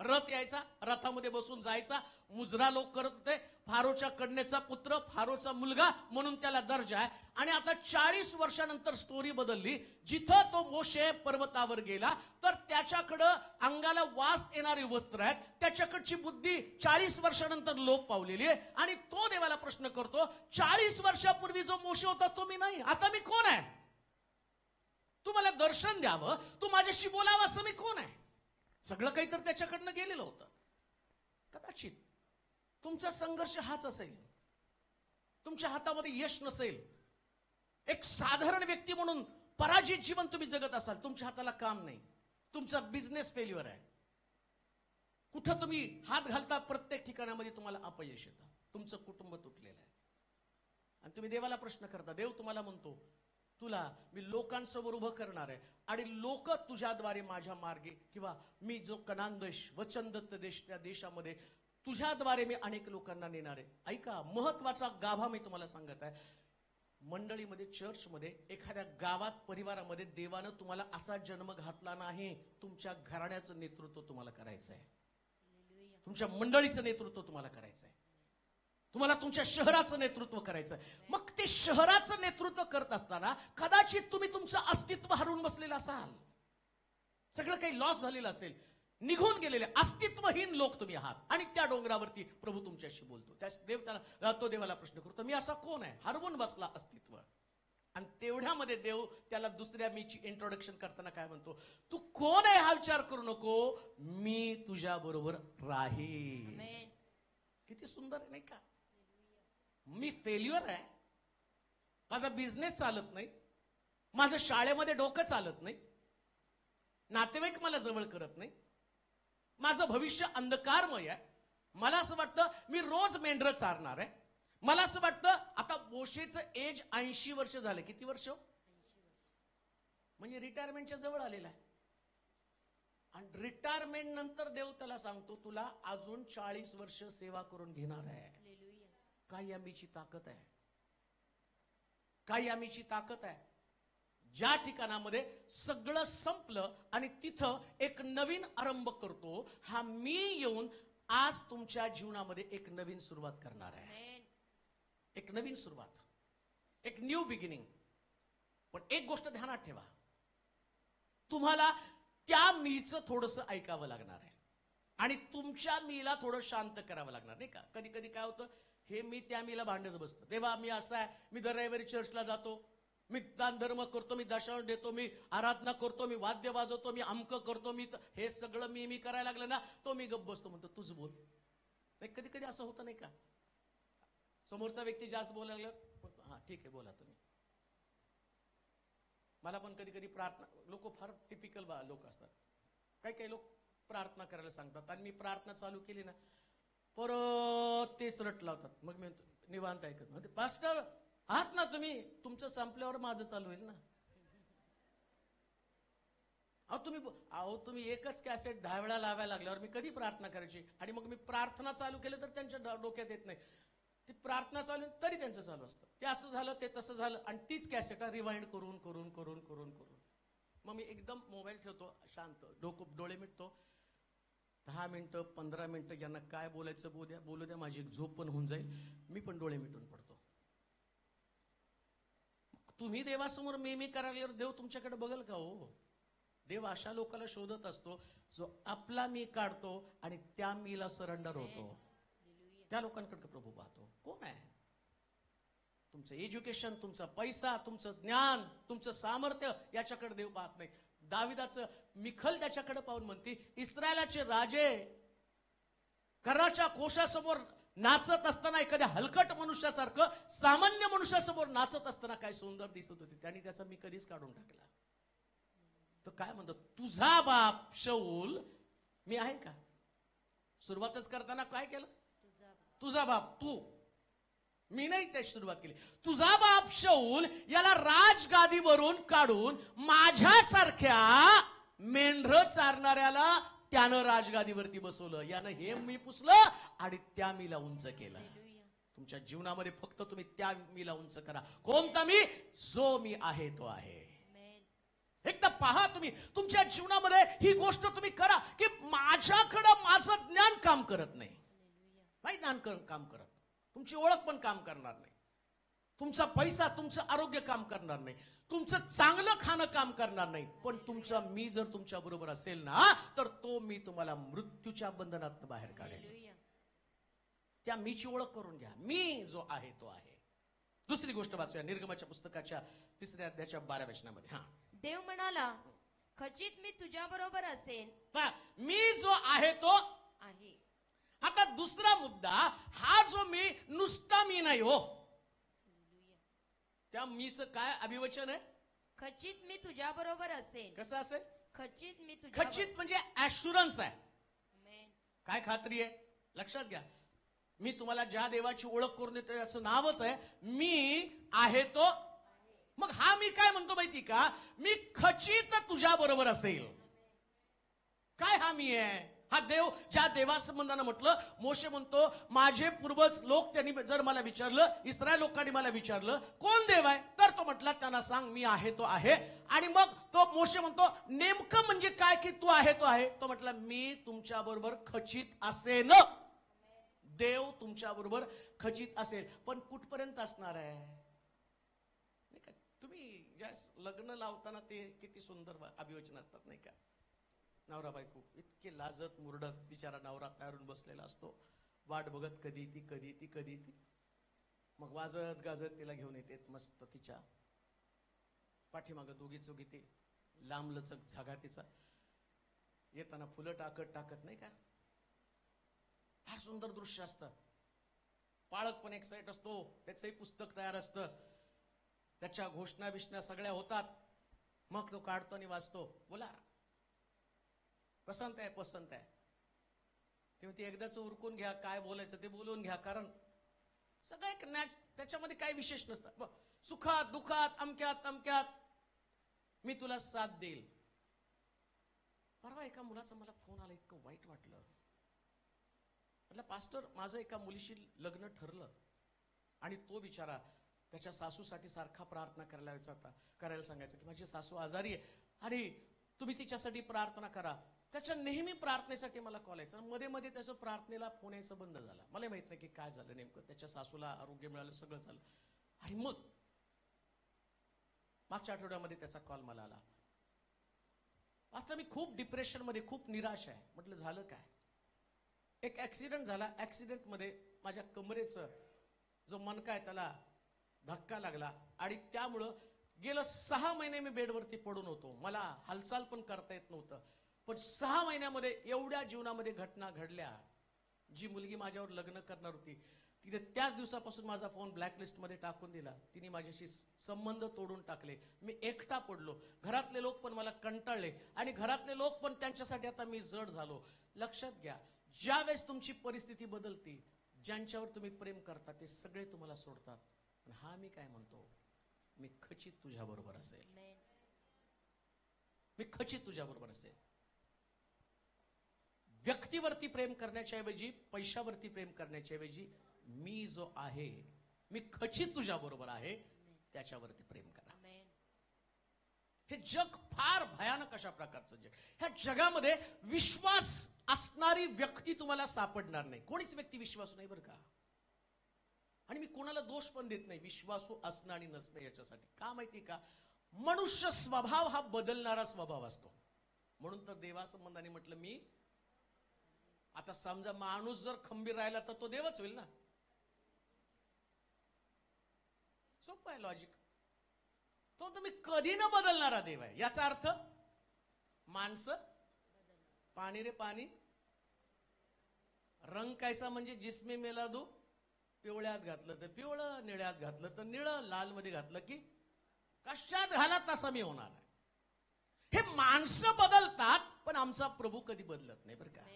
Speaker 2: रथ यायचा, रथामध्ये बसून जायचा, मुजरा लोक करत होते, फारोच्या कन्येचा पुत्र, फारोचा मुलगा म्हणून त्याला दर्जा आहे. आणि आता 40 वर्षानंतर स्टोरी बदलली. जिथं तो मोशे पर्वतावर गेला तर त्याच्याकडं अंगाला वास येणारी वस्त्र आहेत, त्याच्याकडची बुद्धी 40 वर्षानंतर लोप पावलेली आहे. आणि तो देवाला प्रश्न करतो, 40 वर्षापूर्वी जो मोशे होता तो मी नाही, आता मी कोण आहे? तू मला दर्शन द्यावं, तू माझ्याशी बोलावं, असं मी कोण आहे? सगळं काही तर त्याच्याकडनं गेलेलं होतं. कदाचित तुमचा संघर्ष हाच असेल, तुमच्या हातामध्ये यश नसेल, एक साधारण व्यक्ती म्हणून पराजित जीवन तुम्ही जगत असाल, तुमच्या हाताला काम नाही, तुमचा बिझनेस फेल्युअर आहे, कुठं तुम्ही हात घालता प्रत्येक ठिकाणामध्ये तुम्हाला अपयश येतं, तुमचं कुटुंब तुटलेलं आहे, आणि तुम्ही देवाला प्रश्न करता. देव तुम्हाला म्हणतो, तुला मी लोकांसमोर उभं करणार आहे आणि लोक तुझ्याद्वारे माझ्या मार्गे, किंवा मी जो कनान देश, वचनदत्त देश, त्या देशामध्ये तुझ्याद्वारे मी अनेक लोकांना नेणार आहे. ऐका, महत्वाचा गाभा मी तुम्हाला सांगत आहे. मंडळीमध्ये, चर्चमध्ये, एखाद्या गावात, परिवारामध्ये देवानं तुम्हाला असा जन्म घातला नाही. तुमच्या घराण्याचं नेतृत्व तुम्हाला करायचं आहे, तुमच्या मंडळीचं नेतृत्व तुम्हाला करायचं आहे, तुम्हाला तुमच्या शहराचं नेतृत्व करायचं. मग ते शहराचं नेतृत्व करत असताना कदाचित तुम्ही तुमचं अस्तित्व हरवून बसलेलं असाल, सगळं काही लॉस झालेलं असेल, निघून गेलेले अस्तित्वहीन लोक तुम्ही आहात. आणि त्या डोंगरावरती प्रभू तुमच्याशी बोलतो. तो देवाला प्रश्न करतो, मी असा कोण आहे? हरवून बसला अस्तित्व. आणि तेवढ्यामध्ये देव त्याला दुसऱ्या मीची इंट्रोडक्शन करताना काय म्हणतो, तू कोण आहे हा विचार करू नको, मी तुझ्या बरोबर राहील. किती सुंदर आहे नाही का? मी फेल्युअर आहे, माझा बिझनेस चालत नाही, माझं शाळेमध्ये डोकं चालत नाही, नातेवाईक मला जवळ करत नाही, माझं भविष्य अंधकारमय आहे, मला असं वाटतं मी रोज मेंढरं चारणार आहे, मला असं वाटतं. आता मोशेचं एज 80 वर्ष झाले. किती वर्ष? म्हणजे रिटायरमेंटच्या जवळ आलेला आहे. आणि रिटायरमेंट नंतर देव त्याला सांगतो, तुला अजून 40 वर्ष सेवा करून घेणार आहे. काय आम्हीची ताकद आहे, काय आम्हीची ताकद आहे. ज्या ठिकाणामध्ये सगळं संपलं आणि तिथं एक नवीन आरंभ करतो, हा मी येऊन आज तुमच्या जीवनामध्ये एक नवीन सुरुवात करणार आहे. एक नवीन सुरुवात, एक न्यू बिगिनिंग. पण एक गोष्ट ध्यानात ठेवा, तुम्हाला त्या मीचं थोडंसं ऐकावं लागणार आहे आणि तुमच्या मीला थोडं शांत करावं लागणार, नाही का? कधी कधी काय होतं, हे मी त्या मीला भांडत बसतो. देवा मी असा आहे, मी दर रविवारी चर्चला जातो, मी दान धर्म करतो, मी दशांश देतो, मी आराधना करतो, मी वाद्य वाजवतो, मी अमक करतो, मी हे सगळं मी करायला लागलं ना, तो मी गप्प बसतो. म्हणतो तूच बोल. कधी कधी असं होतं नाही का, समोरचा व्यक्ती जास्त बोलायला लागला, हा ठीक आहे बोला तुम्ही. मला पण कधी कधी प्रार्थना, लोक फार टिपिकल लोक असतात, काही काही लोक प्रार्थना करायला सांगतात आणि मी प्रार्थना चालू केली ना, परत तेच रट लावतात. मग मी निवांत ऐकत म्हणते, पास्टर आहात ना तुम्ही, तुमचं संपल्यावर माझं चालू होईल ना. अहो तुम्ही एकच कॅसेट 10 वेळा लावायला लागल्यावर मी कधी प्रार्थना करायची? आणि मग मी प्रार्थना चालू केलं तर त्यांच्या डोक्यात येत नाही, ती प्रार्थना चालू तरी त्यांचं चालू असतं, ते असं झालं, ते तसं झालं, आणि तीच कॅसेट रिवाइंड करून करून करून करून करून. मग मी एकदम मोबाईल ठेवतो, शांत, डोळे मिटतो, 10 मिनिटं 15 मिनिटं यांना काय बोलायचं बोलू द्या, माझी एक झोप पण होऊन जाईल, मी पण डोळे मिटून पडतो. तुम्ही देवासमोर मी करायला देव तुमच्याकडे बघल का? हो, देव अशा लोकांना शोधत असतो जो आपला मी काढतो आणि त्या मीला सरेंडर होतो. त्या लोकांकडे प्रभू पाहतो. कोण आहे? तुमचं एज्युकेशन, तुमचा पैसा, तुमचं ज्ञान, तुमचं सामर्थ्य याच्याकडे देव पाहत नाही. दाविदाचं मिखल त्याच्याकडे पाहून म्हणते, इस्रायलाचे राजे कराच्या कोशासमोर नाचत असताना एखाद्या हलकट मनुष्यासारखं सामान्य मनुष्यासमोर नाचत असताना काय सुंदर दिसत होते, त्यांनी त्याचा मी कधीच काढून टाकला. तर काय म्हणतो, तुझा बाप शौल मी आहे का? सुरुवातच करताना काय केलं? तुझा बाप, तू, मी नाही त्याची सुरुवात केली. तुझा बाप शौल याला राजगादीवरून काढून माझ्यासारख्या मेंढर चारणाऱ्याला त्यानं राजगादीवरती बसवलं. यानं हे मी पुसलं आणि त्या मीला उंच केलं. तुमच्या जीवनामध्ये फक्त तुम्ही त्या मीला उंच करा. कोणता मी? जो मी आहे तो आहे. एकदा पहा तुम्ही तुमच्या जीवनामध्ये ही गोष्ट तुम्ही करा की माझ्याकडं माझं ज्ञान काम करत नाही. नाही ज्ञान काम करत, तुमची ओळख पण काम करणार नाही, तुमचा पैसा तुमचं आरोग्य काम करणार नाही, तुमचं चांगलं खाणं काम करणार नाही. पण तुमचा मी जर तुमच्या बरोबर असेल ना तर तो मी तुम्हाला मृत्यूच्या बंधनात बाहेर काढेल. त्या मीची ओळख करून घ्या. मी जो आहे तो आहे. दुसरी गोष्ट वाचूया निर्गमाच्या पुस्तकाच्या 3 अध्यायाच्या 12 वचनामध्ये.
Speaker 3: देव म्हणाला, खचित मी तुझ्या बरोबर असेन.
Speaker 2: मी जो आहे तो
Speaker 3: आहे.
Speaker 2: आता दुसरा मुद्दा, हा जो मी नुसता मी नाही हो. त्या मीच काय अभिवचन आहे?
Speaker 3: खचित मी तुझ्या बरोबर असेन.
Speaker 2: कसं असेल?
Speaker 3: खचित मी तुझ्या.
Speaker 2: खचित म्हणजे ऍश्युरन्स आहे. काय खात्री आहे? लक्षात घ्या, मी तुम्हाला ज्या देवाची ओळख करून देतोय याचं नावच आहे मी आहे तो. मग हा मी काय म्हणतो माहिती का? मी खचित तुझ्या बरोबर असेल. काय हा मी आहे? हा देव, ज्या देवासंबंधानं म्हटलं, मोशे म्हणतो माझे पूर्वज लोक त्यांनी जर मला विचारलं, इस्रायल लोकांनी मला विचारलं कोण देव आहे, तर तो म्हटला त्यांना सांग मी आहे तो आहे. आणि मग तो मोशे म्हणतो नेमकं म्हणजे काय की तू आहे तो आहे? तो म्हटला मी तुमच्या बरोबर खचित असेन. देव तुमच्या बरोबर खचित असेल. पण कुठपर्यंत असणार आहे? नाही का, तुम्ही ज्या लग्न लावताना ते किती सुंदर अभिवचन असतात नाही का? नवरा बायको इतके लाजत मुरडत, बिचारा नवरा तयारून बसलेला असतो, वाट बघत कधी ती कधी ती कधी ती. मग वाजत गाजत तिला घेऊन येते मस्त तिच्या पाठीमागं दोघी चौघी ते लांब लचक झागा तिचा, येताना फुलं टाकत टाकत नाही का. फार सुंदर दृश्य असतं. पाळक पण एक साईड असतो, त्याचंही पुस्तक तयार असतं, त्याच्या घोषणा बिषणा सगळ्या होतात. मग तो काढतो आणि वाचतो. बोला पसंत आहे पसंत आहे. तेव्हा ती एकदाच उरकून घ्या, काय बोलायचं ते बोलून घ्या, कारण सगळं त्याच्यामध्ये काय विशेष नसतं. सुखात दुखात अमक्यात तमक्यात मी तुला साथ देईल. परवा एका मुलाचा मला फोन आला, इतकं वाईट वाटलं. म्हटलं पास्टर माझं एका मुलीशी लग्न ठरलं आणि तो बिचारा त्याच्या सासूसाठी सारखा प्रार्थना करायला सांगायचा की माझी सासू आजारी आहे आणि तुम्ही तिच्यासाठी प्रार्थना करा. त्याच्या नेहमी प्रार्थनेसाठी मला कॉल यायचा. मध्ये मध्ये त्याचं प्रार्थनेला फोन यायचं बंद झालं. मला माहित नाही की काय झालं नेमकं. त्याच्या सासूला आरोग्य मिळालं, सगळं झालं. आणि मग मागच्या आठवड्यामध्ये त्याचा कॉल मला आला, पास्टर मी खूप डिप्रेशन मध्ये, खूप निराश आहे. म्हटलं झालं काय? एक ऍक्सिडेंट झाला. ऍक्सिडेंट मध्ये माझ्या कमरेचं जो मणका आहे त्याला धक्का लागला आणि त्यामुळं गेलं 6 महिने मी बेडवरती पडून होतो. मला हालचाल पण करता येत नव्हतं. पण 6 महिन्यामध्ये एवढ्या जीवनामध्ये घटना घडल्या. जी मुलगी माझ्यावर लग्न करणार होती तिने त्याच दिवसापासून माझा फोन ब्लॅकलिस्ट मध्ये टाकून दिला. तिने माझ्याशी संबंध तोडून टाकले. मी एकटा पडलो. घरातले लोक पण मला कंटाळले आणि घरातले लोक पण त्यांच्यासाठी आता मी जड झालो. लक्षात घ्या, ज्या वेळेस तुमची परिस्थिती बदलती, ज्यांच्यावर तुम्ही प्रेम करता ते सगळे तुम्हाला सोडतात. पण हा मी काय म्हणतो, मी खचित तुझ्या बरोबर असेल. मी खचित तुझ्या बरोबर असेल. व्यक्तीवरती प्रेम करण्याच्या ऐवजी, पैशावरती प्रेम करण्याच्या ऐवजी मी जो आहे, मी खचित तुझ्या बरोबर आहे, त्याच्यावरती प्रेम करा. हे जग फार भयानक अशा प्रकारचं जग. ह्या जगामध्ये विश्वास असणारी व्यक्ती तुम्हाला सापडणार नाही. कोणीच व्यक्ती विश्वासू नाही बरं का. आणि मी कोणाला दोष पण देत नाही विश्वासू असणं आणि नसणं याच्यासाठी. का माहिती का? मनुष्य स्वभाव हा बदलणारा स्वभाव असतो. म्हणून तर देवासंबंधाने म्हटलं मी. आता समजा माणूस जर खंबीर राहिला तर तो देवच होईल ना. सोपं आहे लॉजिक. तो तुम्ही कधी न बदलणारा देव आहे. याचा अर्थ माणसं पाणी रे पाणी, रंग कैसा म्हणजे जिसमे मेला दो, पिवळ्यात घातलं तर पिवळं, निळ्यात घातलं तर निळं, लाल मध्ये घातलं की कशात घाला तसा मी होणार आहे. हे माणसं बदलतात पण आमचा प्रभू कधी बदलत नाही बरं का.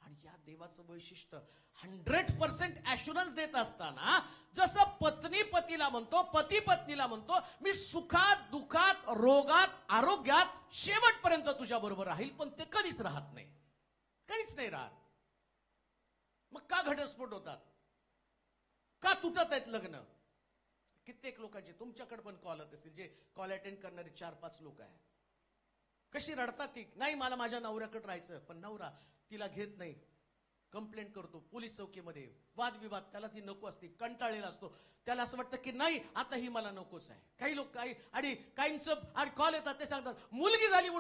Speaker 2: आणि या देवाचं वैशिष्ट्य 100% ऍश्युरन्स देत असताना, जसं पत्नी पतीला म्हणतो, पती पत्नीला म्हणतो मी सुखात दुखात रोगात आरोग्यात शेवटपर्यंत तुझ्या बरोबर राहील, पण ते कधीच राहत नाही. कधीच नाही राहत. मग का घटस्फोट होतात? का तुटत आहेत लग्न? कित्येक लोकांचे तुमच्याकडे पण कॉल येत असतील, जे कॉल अटेंड करणारे 4-5 लोक आहे. कशी रडतात ती, नाही मला माझ्या नवऱ्याकडे राहायचं, पण नवरा तिला घेत नाही, कंप्लेंट करतो पोलीस चौकीमध्ये, वादविवाद, त्याला ती नको असते, कंटाळलेला असतो, त्याला असं वाटतं की नाही आता ही मला नकोच आहे. काही लोक काही आणि काहींचं कॉल येतात, ते सांगतात मुलगी झाली म्हणून